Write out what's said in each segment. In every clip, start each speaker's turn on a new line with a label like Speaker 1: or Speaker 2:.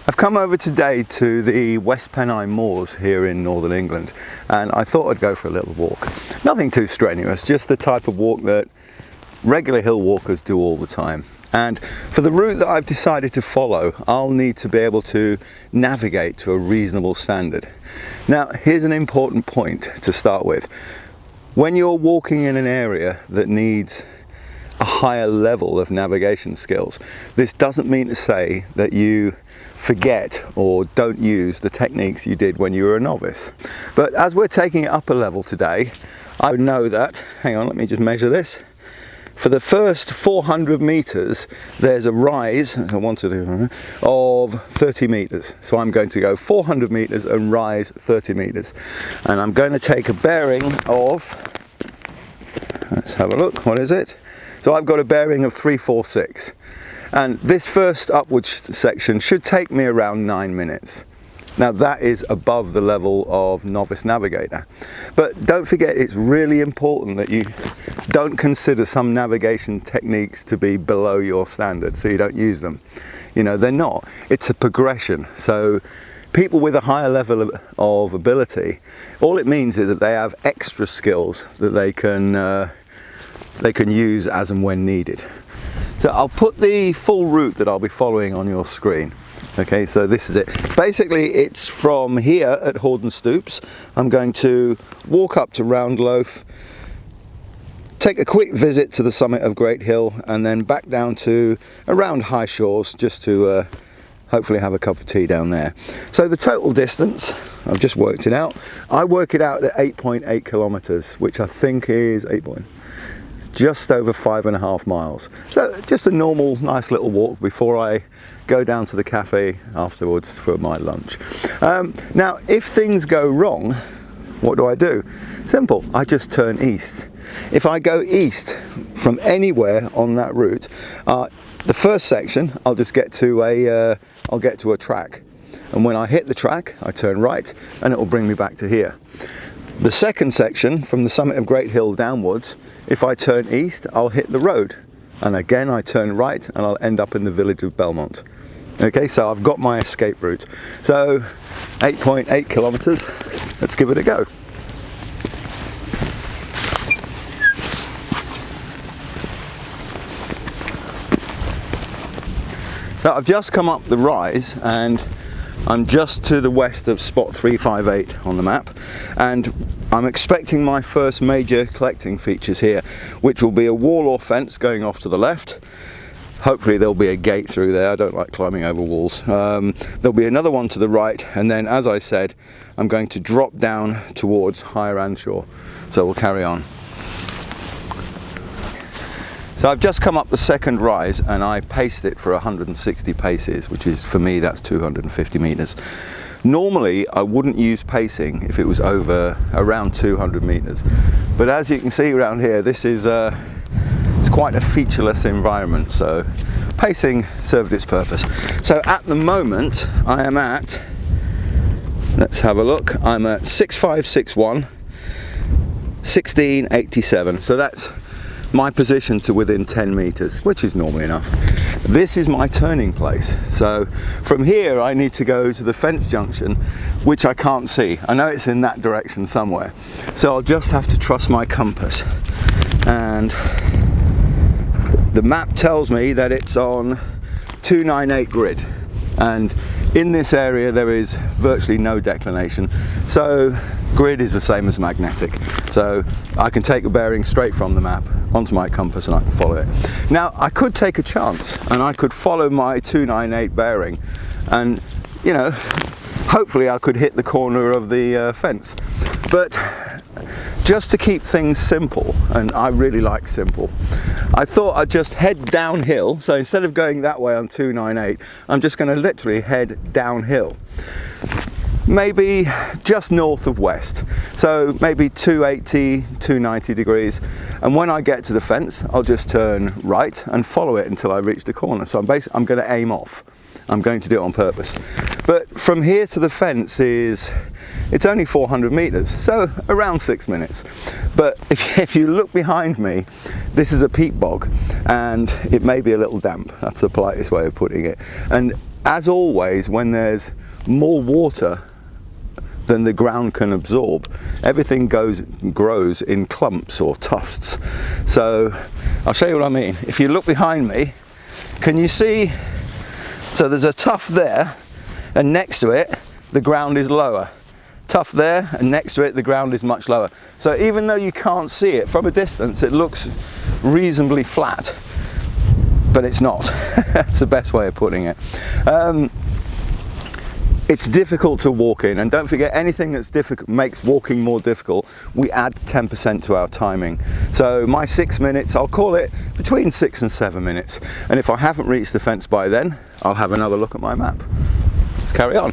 Speaker 1: I've come over today to the West Pennine Moors here in northern England, and I thought I'd go for a little walk. Nothing too strenuous, just the type of walk that regular hill walkers do all the time. And for the route that I've decided to follow, I'll need to be able to navigate to a reasonable standard. Now, here's an important point to start with. When you're walking in an area that needs a higher level of navigation skills, this doesn't mean to say that you forget or don't use the techniques you did when you were a novice. But as we're taking it up a level today, I know that, hang on, let me just measure this. For the first 400 meters, there's a rise of 30 meters. So I'm going to go 400 meters and rise 30 meters. And I'm going to take a bearing of, let's have a look, what is it? So I've got a bearing of 346. And this first upwards section should take me around 9 minutes. Now that is above the level of novice navigator. But don't forget, it's really important that you don't consider some navigation techniques to be below your standard, so you don't use them. You know, they're not. It's a progression. So people with a higher level of ability, all it means is that they have extra skills that they can use as and when needed. So I'll put the full route that I'll be following on your screen. Okay, so this is it. Basically, it's from here at Hordern Stoops. I'm going to walk up to Round Loaf, take a quick visit to the summit of Great Hill, and then back down to around High Shores just to hopefully have a cup of tea down there. So the total distance, I've just worked it out. I work it out at 8.8 kilometers, which I think is just over 5.5 miles. So just a normal, nice little walk before I go down to the cafe afterwards for my lunch. Now, if things go wrong, what do? Simple, I just turn east. If I go east from anywhere on that route, the first section, I'll just get to a track. And when I hit the track, I turn right and it will bring me back to here. The second section, from the summit of Great Hill downwards, if I turn east, I'll hit the road. And again, I turn right and I'll end up in the village of Belmont. Okay, so I've got my escape route. So 8.8 kilometers, let's give it a go. So I've just come up the rise and I'm just to the west of spot 358 on the map, and I'm expecting my first major collecting features here, which will be a wall or fence going off to the left. Hopefully there'll be a gate through there. I don't like climbing over walls. There'll be another one to the right, and then, as I said, I'm going to drop down towards Higher Anshore. So we'll carry on. So I've just come up the second rise and I paced it for 160 paces, which is, for me, that's 250 meters. Normally I wouldn't use pacing if it was over around 200 meters, but as you can see around here, this is it's quite a featureless environment, so pacing served its purpose. So at the moment I am at, let's have a look, I'm at 6561, 1687, so that's my position to within 10 meters, which is normally enough. This is my turning place. So from here I need to go to the fence junction, which I can't see. I know it's in that direction somewhere. So I'll just have to trust my compass. And the map tells me that it's on 298 grid. And in this area there is virtually no declination. So grid is the same as magnetic. So I can take a bearing straight from the map onto my compass and I can follow it. Now I could take a chance and I could follow my 298 bearing, and you know, hopefully I could hit the corner of the fence. But just to keep things simple, and I really like simple, I thought I'd just head downhill. So instead of going that way on 298, I'm just going to literally head downhill, maybe just north of west, so maybe 280, 290 degrees, and when I get to the fence I'll just turn right and follow it until I reach the corner. So I'm going to aim off. I'm going to do it on purpose. But from here to the fence it's only 400 meters, so around 6 minutes. But if you look behind me, this is a peat bog and it may be a little damp. That's the politest way of putting it. And as always, when there's more water than the ground can absorb, everything grows in clumps or tufts. So I'll show you what I mean. If you look behind me, can you see? So there's a tuft there, and next to it the ground is lower. Tuft there, and next to it the ground is much lower. So even though you can't see it from a distance, it looks reasonably flat, but it's not. That's the best way of putting it. It's difficult to walk in, and don't forget, anything that's difficult makes walking more difficult. We add 10% to our timing. So my 6 minutes, I'll call it between 6 and 7 minutes. And if I haven't reached the fence by then, I'll have another look at my map. Let's carry on.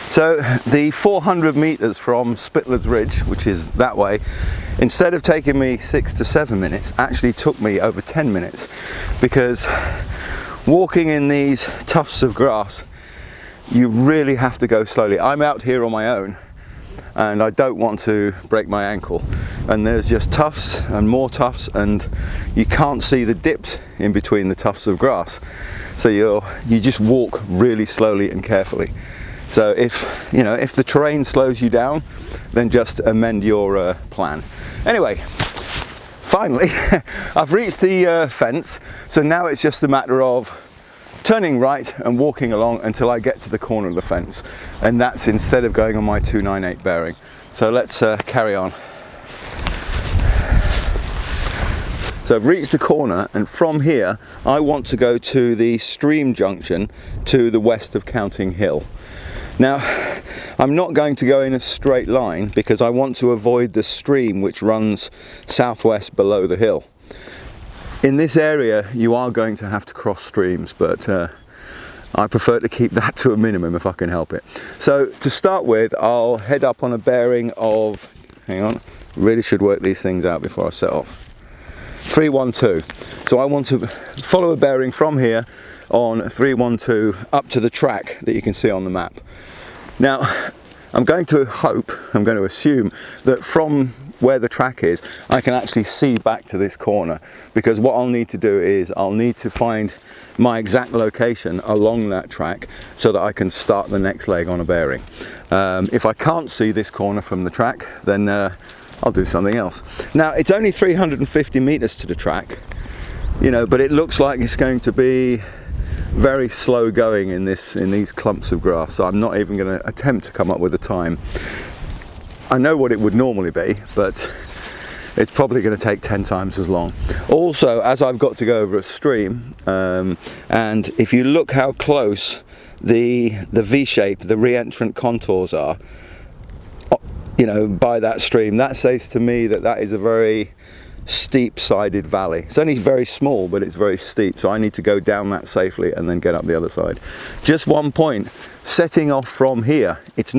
Speaker 1: So the 400 meters from Spittler's Ridge, which is that way, instead of taking me 6 to 7 minutes, actually took me over 10 minutes, because walking in these tufts of grass, you really have to go slowly. I'm out here on my own, and I don't want to break my ankle. And there's just tufts and more tufts, and you can't see the dips in between the tufts of grass. So you just walk really slowly and carefully. So if the terrain slows you down, then just amend your plan. Anyway, finally, I've reached the fence, so now it's just a matter of turning right and walking along until I get to the corner of the fence, and that's instead of going on my 298 bearing. So let's carry on. So I've reached the corner, and from here I want to go to the stream junction to the west of Counting Hill. Now, I'm not going to go in a straight line because I want to avoid the stream which runs southwest below the hill. In this area you are going to have to cross streams, but I prefer to keep that to a minimum if I can help it. So to start with, I'll head up on a bearing of, hang on, really should work these things out before I set off, 312. So I want to follow a bearing from here on 312 up to the track that you can see on the map. Now, I'm going to assume that from where the track is, I can actually see back to this corner, because what I'll need to do is I'll need to find my exact location along that track so that I can start the next leg on a bearing. If I can't see this corner from the track, then I'll do something else. Now, it's only 350 meters to the track, but it looks like it's going to be very slow going in these clumps of grass, so I'm not even going to attempt to come up with a time. I know what it would normally be, but it's probably going to take 10 times as long. Also, as I've got to go over a stream, and if you look how close the V-shape, the re-entrant contours are, by that stream, that says to me that that is a very steep-sided valley. It's only very small, but it's very steep, so I need to go down that safely and then get up the other side. Just one point, setting off from here, it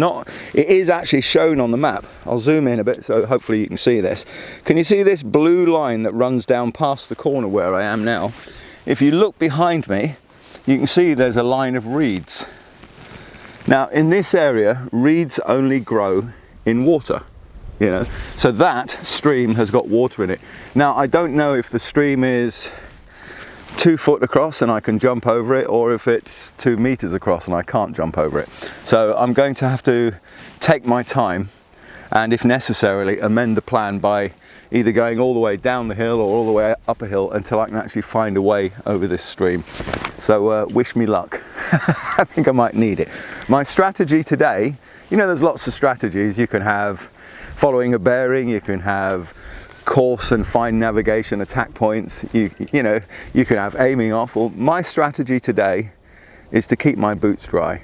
Speaker 1: is actually shown on the map. I'll zoom in a bit so hopefully you can see this. Can you see this blue line that runs down past the corner where I am now? If you look behind me, you can see there's a line of reeds. Now, in this area, reeds only grow in water. So that stream has got water in it. Now, I don't know if the stream is 2 foot across and I can jump over it, or if it's 2 meters across and I can't jump over it. So I'm going to have to take my time, and if necessarily amend the plan by either going all the way down the hill or all the way up a hill until I can actually find a way over this stream. So wish me luck. I think I might need it. My strategy today, there's lots of strategies. You can have following a bearing, you can have course and fine navigation attack points, you can have aiming off. Well, my strategy today is to keep my boots dry.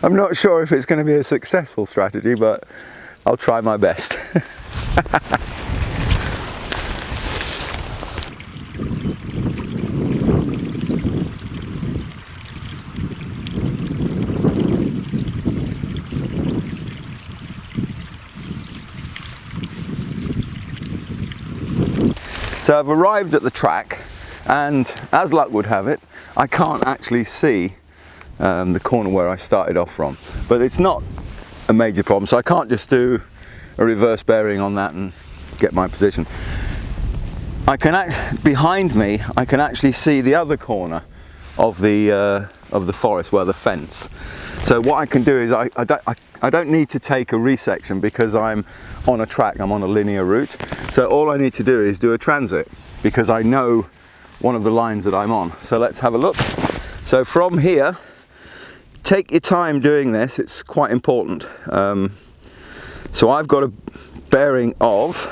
Speaker 1: I'm not sure if it's going to be a successful strategy, but I'll try my best. So I've arrived at the track, and as luck would have it, I can't actually see the corner where I started off from, but it's not a major problem, so I can't just do a reverse bearing on that and get my position. behind me, I can actually see the other corner of the forest, where the fence. So what I can do is I don't need to take a resection because I'm on a track, I'm on a linear route. So all I need to do is do a transit because I know one of the lines that I'm on. So let's have a look. So from here, take your time doing this, it's quite important. So I've got a bearing of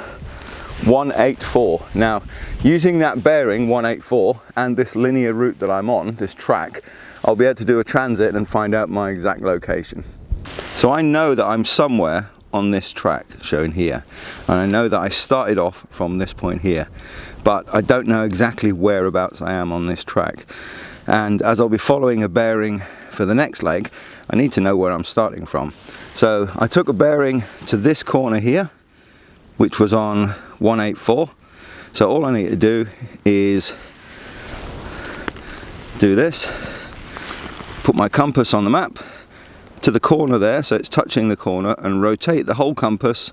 Speaker 1: 184. Now, using that bearing 184 and this linear route that I'm on, this track, I'll be able to do a transit and find out my exact location. So I know that I'm somewhere on this track shown here, and I know that I started off from this point here, but I don't know exactly whereabouts I am on this track. And as I'll be following a bearing for the next leg, I need to know where I'm starting from. So I took a bearing to this corner here, which was on 184. So all I need to do is do this, put my compass on the map to the corner there, so it's touching the corner, and rotate the whole compass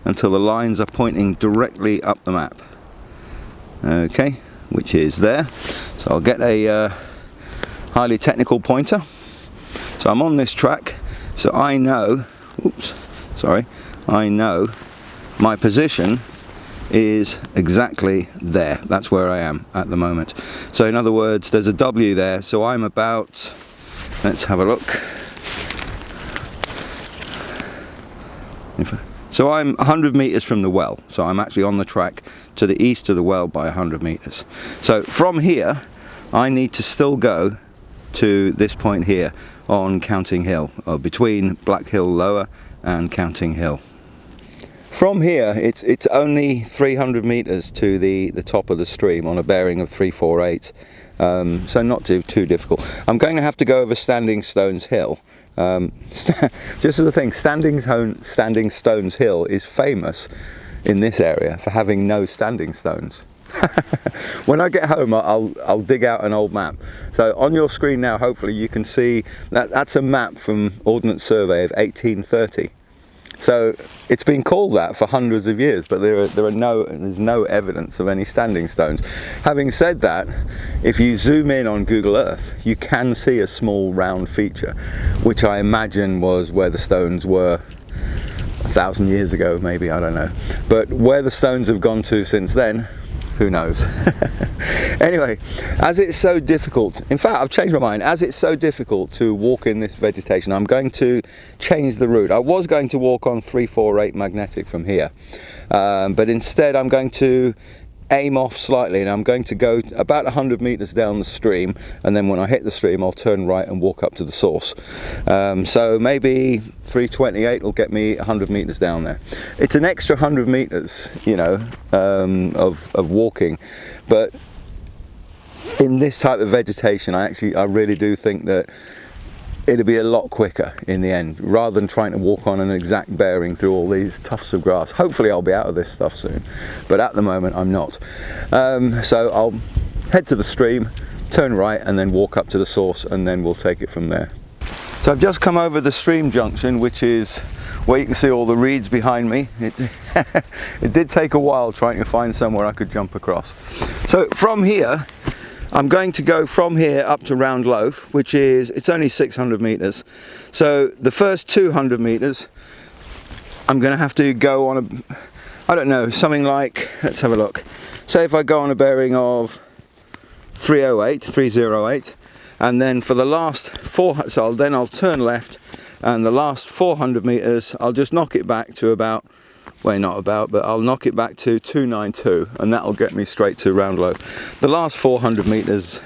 Speaker 1: until the lines are pointing directly up the map. Okay, which is there. So I'll get a highly technical pointer. So I'm on this track, so I know, I know my position is exactly there. That's where I am at the moment. So in other words, there's a W there, so I'm about, let's have a look. So I'm 100 meters from the well, so I'm actually on the track to the east of the well by 100 meters. So from here, I need to still go to this point here on Counting Hill, or between Black Hill Lower and Counting Hill. From here, it's only 300 meters to the top of the stream on a bearing of 348, so not too difficult. I'm going to have to go over Standing Stones Hill. Just as a thing, Standing Stones Hill is famous in this area for having no standing stones. When I get home, I'll dig out an old map. So on your screen now, hopefully you can see that's a map from Ordnance Survey of 1830. So it's been called that for hundreds of years, but there's no evidence of any standing stones. Having said that, if you zoom in on Google Earth, you can see a small round feature, which I imagine was where the stones were 1,000 years ago, maybe, I don't know. But where the stones have gone to since then, who knows? Anyway, as it's so difficult, in fact I've changed my mind, as it's so difficult to walk in this vegetation, I'm going to change the route. I was going to walk on 348 magnetic from here, but instead I'm going to aim off slightly, and I'm going to go about 100 meters down the stream, and then when I hit the stream I'll turn right and walk up to the source. So maybe 328 will get me 100 meters down there. It's an extra 100 meters, you know, of walking, but in this type of vegetation I really do think that it'll be a lot quicker in the end, rather than trying to walk on an exact bearing through all these tufts of grass. Hopefully I'll be out of this stuff soon, but at the moment I'm not. So I'll head to the stream, turn right, and then walk up to the source, and then we'll take it from there. So I've just come over the stream junction, which is where you can see all the reeds behind me. It did take a while trying to find somewhere I could jump across. So from here, I'm going to go from here up to Round Loaf, which is, it's only 600 meters. So the first 200 meters, I'm going to have to go on a, I don't know, something like, let's have a look. Say if I go on a bearing of 308, and then for the last I'll turn left, and the last 400 meters, I'll just knock it back to about, well, not about, but I'll knock it back to 292, and that'll get me straight to Round Loaf. The last 400 meters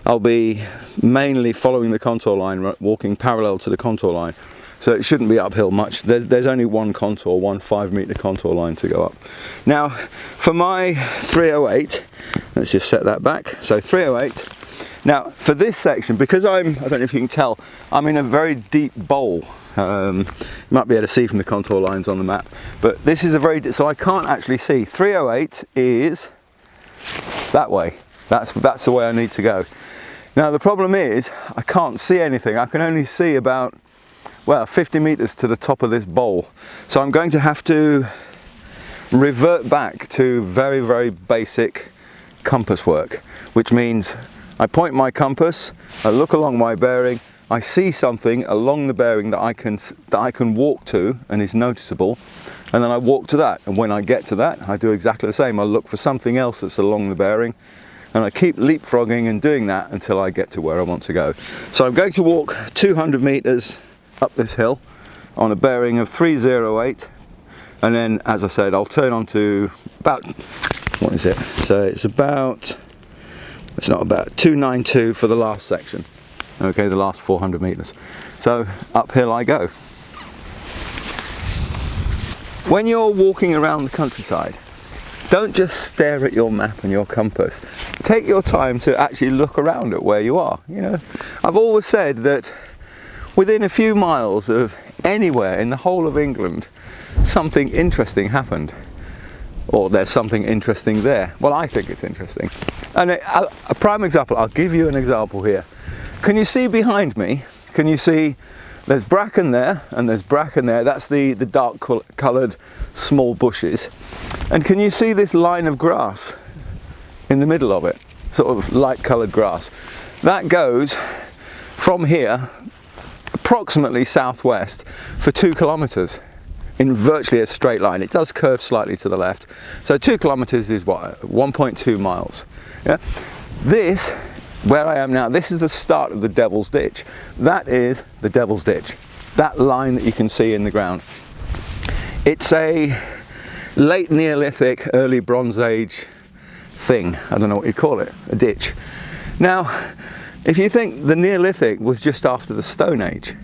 Speaker 1: I'll be mainly following the contour line, walking parallel to the contour line, so it shouldn't be uphill much. There's only one 5 meter contour line to go up. Now for my 308, let's just set that back. So 308. Now for this section, because I don't know if you can tell, I'm in a very deep bowl. You might be able to see from the contour lines on the map, but this is a very, so I can't actually see. 308 is that way. That's the way I need to go. Now the problem is I can't see anything. I can only see about, well, 50 meters to the top of this bowl. So I'm going to have to revert back to very, very basic compass work, which means I point my compass, I look along my bearing, I see something along the bearing that I can walk to and is noticeable, and then I walk to that, and when I get to that I do exactly the same. I look for something else that's along the bearing, and I keep leapfrogging and doing that until I get to where I want to go. So I'm going to walk 200 meters up this hill on a bearing of 308, and then, as I said, I'll turn on to about, what is it? So it's not about 292 for the last section. Okay, the last 400 meters. So uphill I go. When you're walking around the countryside, don't just stare at your map and your compass. Take your time to actually look around at where you are. You know, I've always said that within a few miles of anywhere in the whole of England, something interesting happened, or there's something interesting there. Well, I think it's interesting. And a prime example, I'll give you an example here. Can you see behind me? Can you see there's bracken there and there's bracken there? That's the dark coloured small bushes. And can you see this line of grass in the middle of it? Sort of light coloured grass. That goes from here approximately southwest for 2 kilometres in virtually a straight line. It does curve slightly to the left. So 2 kilometres is what? 1.2 miles. Yeah? This, where I am now, this is the start of the Devil's Ditch. That is the Devil's Ditch. That line that you can see in the ground. It's a late Neolithic, early Bronze Age thing. I don't know what you call it, a ditch. Now, if you think the Neolithic was just after the Stone Age,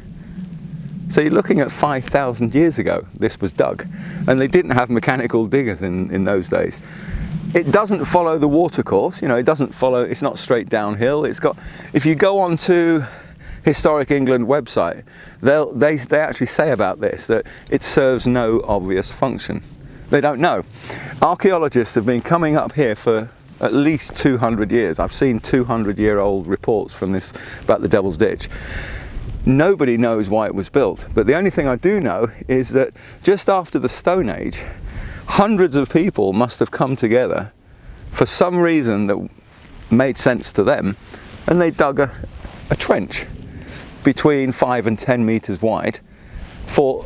Speaker 1: so you're looking at 5,000 years ago this was dug, and they didn't have mechanical diggers in those days. It doesn't follow the watercourse, you know, it doesn't follow, it's not straight downhill. It's got, if you go on to Historic England website, they actually say about this that it serves no obvious function. They don't know. Archaeologists have been coming up here for at least 200 years. I've seen 200-year-old reports from this about the Devil's Ditch. Nobody knows why it was built, but the only thing I do know is that just after the Stone Age, hundreds of people must have come together for some reason that made sense to them, and they dug a trench between 5 and 10 meters wide for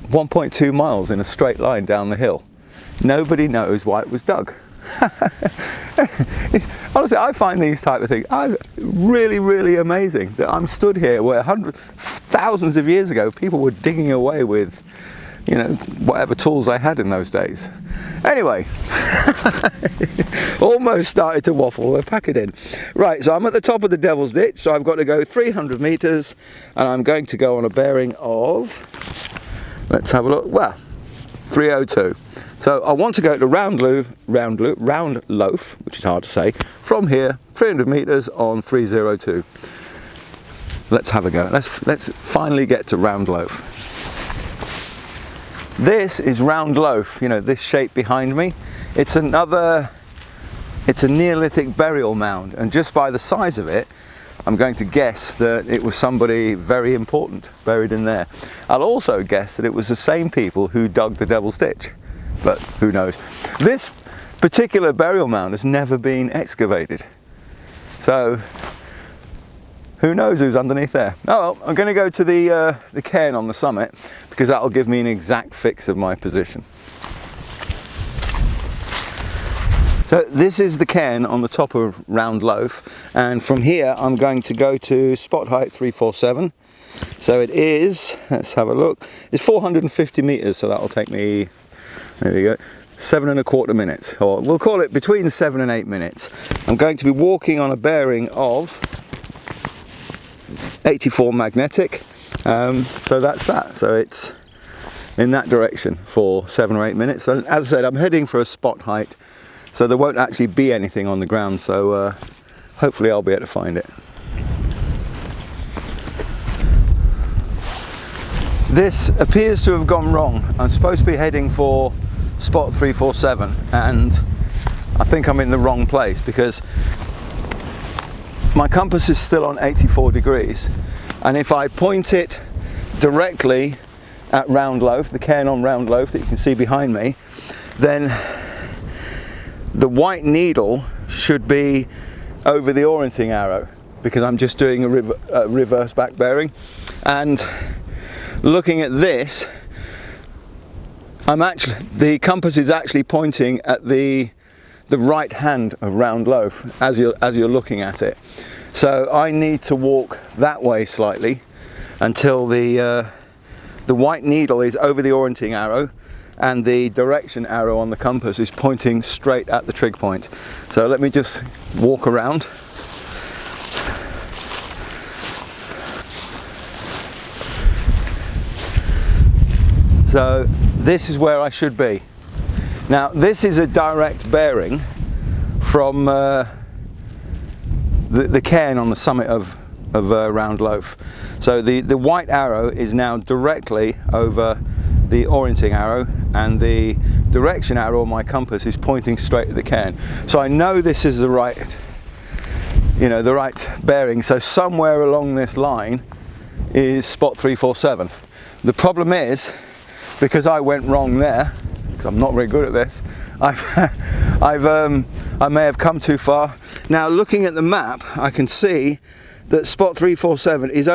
Speaker 1: 1.2 miles in a straight line down the hill. Nobody knows why it was dug. Honestly, I find these type of things really, really amazing, that I'm stood here where thousands of years ago people were digging away with, you know, whatever tools they had in those days. Anyway, almost started to waffle. We'll pack it in. Right, so I'm at the top of the Devil's Ditch, so I've got to go 300 meters, and I'm going to go on a bearing of, let's have a look, well, 302. So I want to go to Round Loaf, which is hard to say, from here, 300 meters on 302. Let's have a go. Let's finally get to Round Loaf. This is Round Loaf, you know, this shape behind me. It's a Neolithic burial mound, and just by the size of it, I'm going to guess that it was somebody very important buried in there. I'll also guess that it was the same people who dug the Devil's Ditch, but who knows. This particular burial mound has never been excavated, so who knows who's underneath there. Oh well, I'm going to go to the cairn on the summit, because that'll give me an exact fix of my position. So this is the cairn on the top of Round Loaf, and from here I'm going to go to spot height 347. So it is, let's have a look, it's 450 meters, so that'll take me, there we go, 7.25 minutes, or we'll call it between 7 and 8 minutes. I'm going to be walking on a bearing of 84 magnetic, so that's that. So it's in that direction for 7 or 8 minutes. So as I said, I'm heading for a spot height, so there won't actually be anything on the ground, so hopefully I'll be able to find it. This appears to have gone wrong. I'm supposed to be heading for spot 347, and I think I'm in the wrong place, because my compass is still on 84 degrees, and if I point it directly at Round Loaf, the cairn on Round Loaf that you can see behind me, then the white needle should be over the orienting arrow, because I'm just doing a reverse back bearing. And looking at this, the compass is actually pointing at the right hand of round loaf as you're looking at it. So I need to walk that way slightly until the white needle is over the orienting arrow and the direction arrow on the compass is pointing straight at the trig point. So let me just walk around. So this is where I should be. Now this is a direct bearing from the cairn on the summit of Round Loaf. So the white arrow is now directly over the orienting arrow, and the direction arrow on my compass is pointing straight at the cairn. So I know this is the right, the right bearing. So somewhere along this line is spot 347. The problem is, because I went wrong there, because I'm not very good at this, I may have come too far. Now looking at the map, I can see that spot 347 is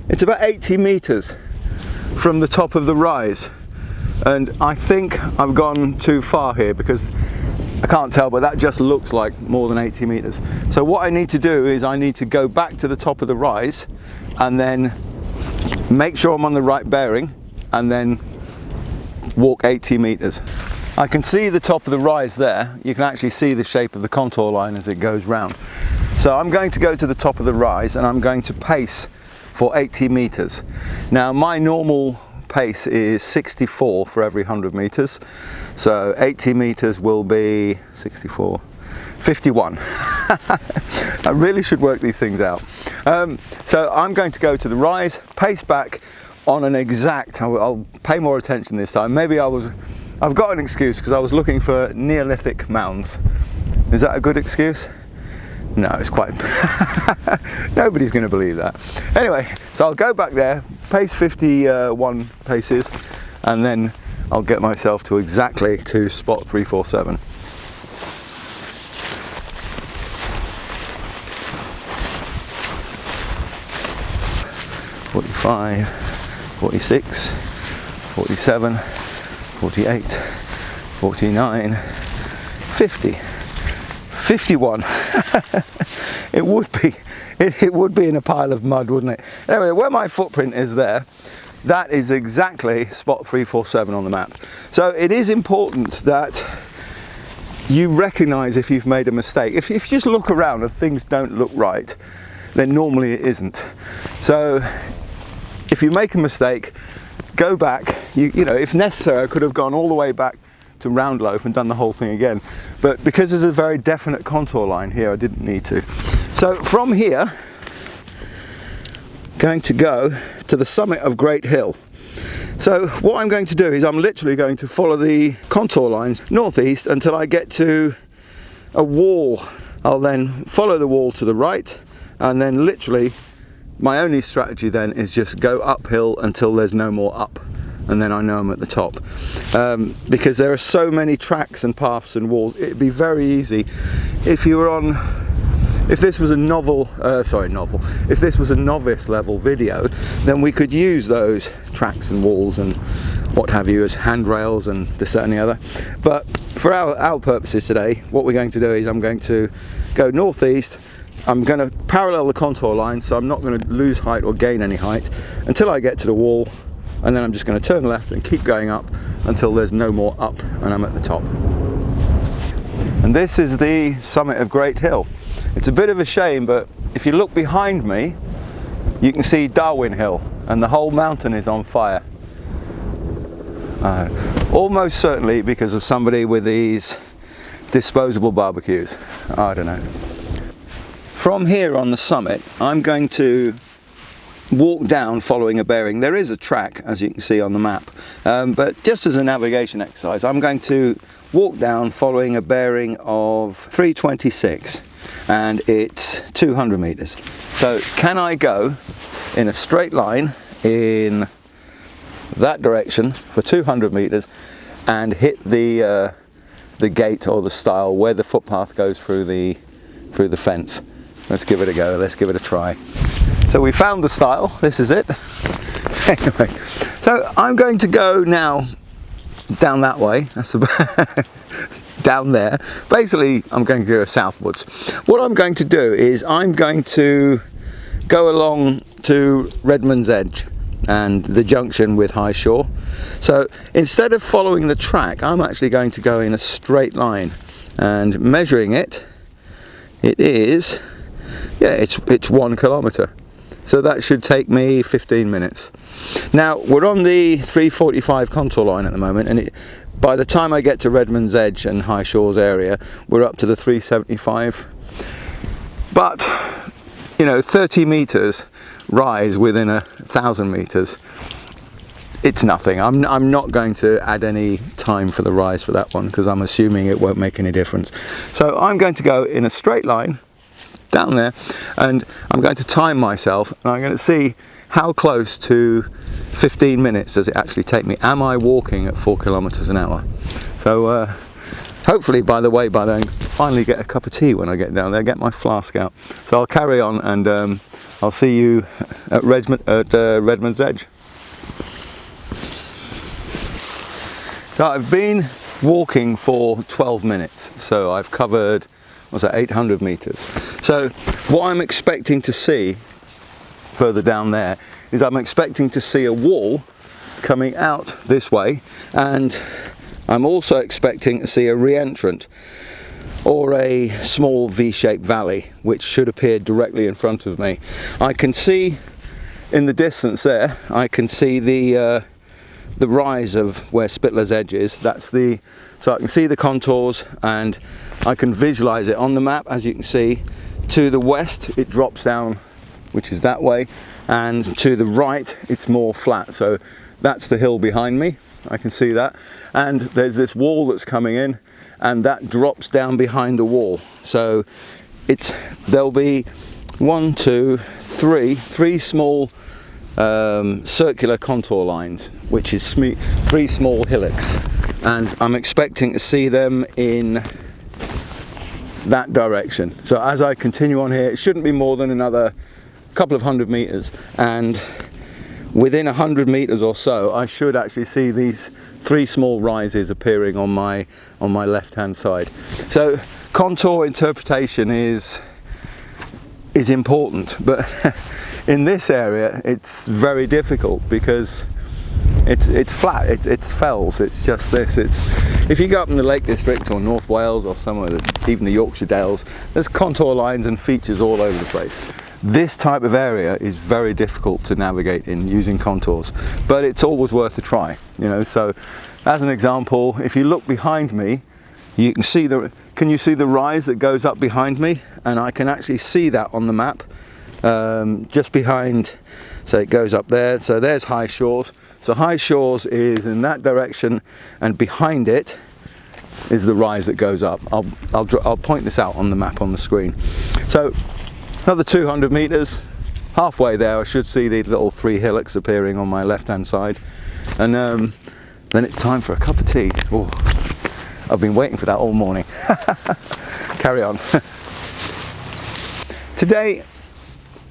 Speaker 1: it's about 80 meters from the top of the rise, and I think I've gone too far here, because I can't tell, but that just looks like more than 80 meters. So what I need to do is I need to go back to the top of the rise and then make sure I'm on the right bearing and then walk 80 meters. I can see the top of the rise there. You can actually see the shape of the contour line as it goes round. So I'm going to go to the top of the rise and I'm going to pace for 80 meters. Now my normal pace is 64 for every 100 meters. So 80 meters will be 64, 51. I really should work these things out. So I'm going to go to the rise, pace back on an exact, I'll pay more attention this time. Maybe I've got an excuse because I was looking for Neolithic mounds. Is that a good excuse? No, it's quite, nobody's going to believe that. Anyway, so I'll go back there, pace 51 paces, and then I'll get myself to exactly to spot 347. "45, 46, 47, 48, 49, 50, 51. It would be in a pile of mud, wouldn't it? Anyway, where my footprint is there, that is exactly spot 347 on the map. So it is important that you recognize if you've made a mistake. If you just look around and things don't look right, then normally it isn't. So if you make a mistake, go back. You know, if necessary, I could have gone all the way back to Round Loaf and done the whole thing again, but because there's a very definite contour line here, I didn't need to. So from here, going to go to the summit of Great Hill. So what I'm going to do is I'm literally going to follow the contour lines northeast until I get to a wall. I'll then follow the wall to the right, and then literally my only strategy then is just go uphill until there's no more up, and then I know I'm at the top. Because there are so many tracks and paths and walls, it'd be very easy if you were on, if this was a if this was a novice level video, then we could use those tracks and walls and what have you as handrails and this, that and the other. But for our purposes today, what we're going to do is I'm going to go northeast. I'm going to parallel the contour line, so I'm not going to lose height or gain any height until I get to the wall, and then I'm just going to turn left and keep going up until there's no more up and I'm at the top. And this is the summit of Great Hill. It's a bit of a shame, but if you look behind me, you can see Darwin Hill, and the whole mountain is on fire. Almost certainly because of somebody with these disposable barbecues. I don't know. From here on the summit, I'm going to walk down following a bearing. There is a track, as you can see on the map, but just as a navigation exercise, I'm going to walk down following a bearing of 326, and it's 200 meters. So can I go in a straight line in that direction for 200 meters and hit the gate or the stile where the footpath goes through the fence. Let's give it a go, let's give it a try. So we found the stile, this is it. Anyway, so I'm going to go now down that way, that's about down there. Basically, I'm going to go southwards. What I'm going to do is I'm going to go along to Redmond's Edge and the junction with High Shore. So instead of following the track, I'm actually going to go in a straight line, and measuring it, it is, yeah, it's 1 kilometre. So that should take me 15 minutes. Now we're on the 345 contour line at the moment, and by the time I get to Redmond's Edge and High Shores area, we're up to the 375. But you know, 30 meters rise within 1,000 meters, it's nothing. I'm not going to add any time for the rise for that one, because I'm assuming it won't make any difference. So I'm going to go in a straight line down there, and I'm going to time myself, and I'm going to see how close to 15 minutes does it actually take me. Am I walking at 4 kilometers an hour? So hopefully, by the way, by then finally get a cup of tea when I get down there, get my flask out. So I'll carry on, and I'll see you at Redmond's Edge. So I've been walking for 12 minutes, so I've covered, what's that, 800 meters. So what I'm expecting to see further down there is I'm expecting to see a wall coming out this way, and I'm also expecting to see a re-entrant or a small V-shaped valley which should appear directly in front of me. I can see in the distance there, I can see the rise of where Spittler's Edge is. So I can see the contours, and I can visualize it on the map. As you can see, to the west it drops down, which is that way, and to the right it's more flat. So that's the hill behind me, I can see that, and there's this wall that's coming in, and that drops down behind the wall. So there'll be 1, 2, 3 small circular contour lines, which is 3 small hillocks, and I'm expecting to see them in that direction. So as I continue on here, it shouldn't be more than another couple of 100 meters, and within 100 meters or so I should actually see these 3 small rises appearing on my left hand side. So contour interpretation is important, but in this area it's very difficult because it's flat, it's fells, it's just this. If you go up in the Lake District or North Wales or somewhere, even the Yorkshire Dales, there's contour lines and features all over the place. This type of area is very difficult to navigate in using contours, but it's always worth a try, you know. So as an example, if you look behind me, you can see can you see the rise that goes up behind me? And I can actually see that on the map, just behind. So it goes up there, so there's High Shores. So High Shores is in that direction, and behind it is the rise that goes up. I'll point this out on the map on the screen. So another 200 meters, halfway there I should see these little 3 hillocks appearing on my left hand side, and then it's time for a cup of tea. Oh, I've been waiting for that all morning. Carry on. Today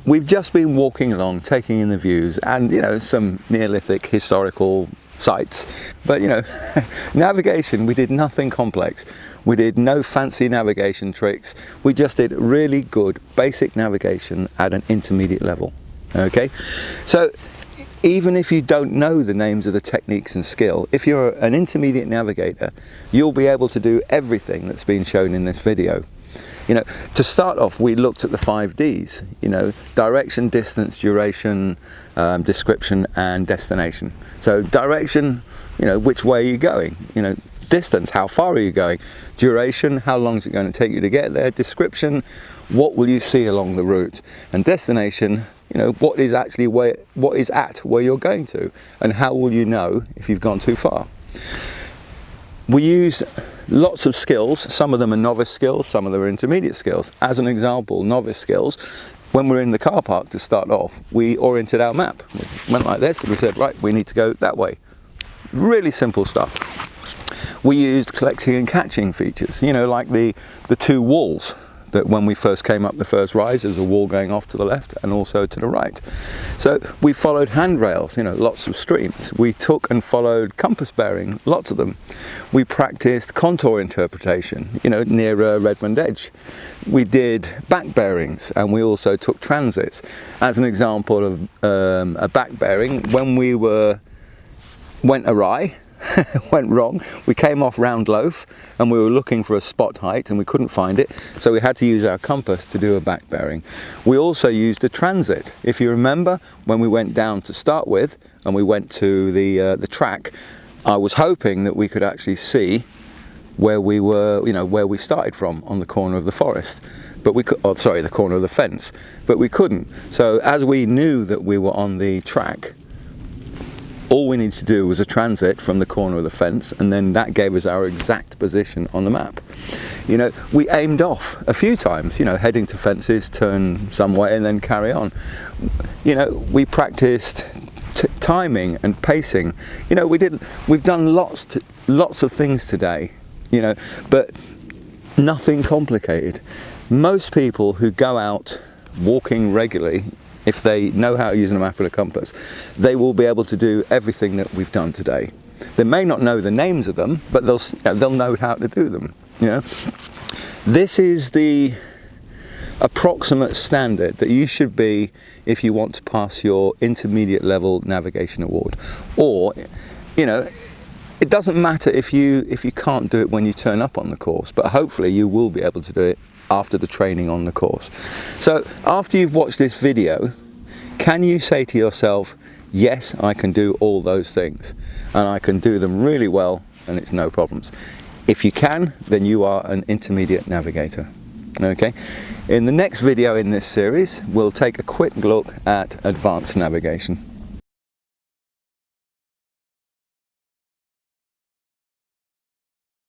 Speaker 1: we've just been walking along, taking in the views, and you know, some Neolithic historical sites, but you know, navigation, we did nothing complex. We did no fancy navigation tricks. We just did really good basic navigation at an intermediate level. Okay, so even if you don't know the names of the techniques and skill, if you're an intermediate navigator, you'll be able to do everything that's been shown in this video. You know, to start off, we looked at the 5 Ds, you know, direction, distance, duration, description, and destination. So direction, you know, which way are you going? You know, distance, how far are you going? Duration, how long is it going to take you to get there? Description, what will you see along the route? And destination, you know, what is at where you're going to, and how will you know if you've gone too far? We use lots of skills. Some of them are novice skills, some of them are intermediate skills. As an example, novice skills, when we're in the car park to start off, we oriented our map. We went like this, and we said, right, we need to go that way. Really simple stuff. We used collecting and catching features, you know, like the two walls that when we first came up the first rise, there was a wall going off to the left and also to the right. So we followed handrails, you know, lots of streams. We took and followed compass bearing, lots of them. We practiced contour interpretation, you know, near Redmond Edge. We did back bearings, and we also took transits. As an example of a back bearing, when we went awry, went wrong, we came off Round Loaf and we were looking for a spot height and we couldn't find it, so we had to use our compass to do a back bearing. We also used a transit. If you remember, when we went down to start with and we went to the track, I was hoping that we could actually see where we were, you know, where we started from on the corner of the forest, but we could, oh, sorry, the corner of the fence, but we couldn't. So as we knew that we were on the track, all we needed to do was a transit from the corner of the fence, and then that gave us our exact position on the map. You know, we aimed off a few times, you know, heading to fences, turn some way and then carry on. You know, we practiced timing and pacing. You know, we've done lots of things today, you know, but nothing complicated. Most people who go out walking regularly, if they know how to use a map and a compass, they will be able to do everything that we've done today. They may not know the names of them, but they'll know how to do them. You know, this is the approximate standard that you should be if you want to pass your intermediate level navigation award. Or, you know, it doesn't matter if you can't do it when you turn up on the course, but hopefully you will be able to do it after the training on the course. So after you've watched this video, can you say to yourself, yes, I can do all those things and I can do them really well and it's no problems? If you can, then you are an intermediate navigator. Okay, in the next video in this series, we'll take a quick look at advanced navigation.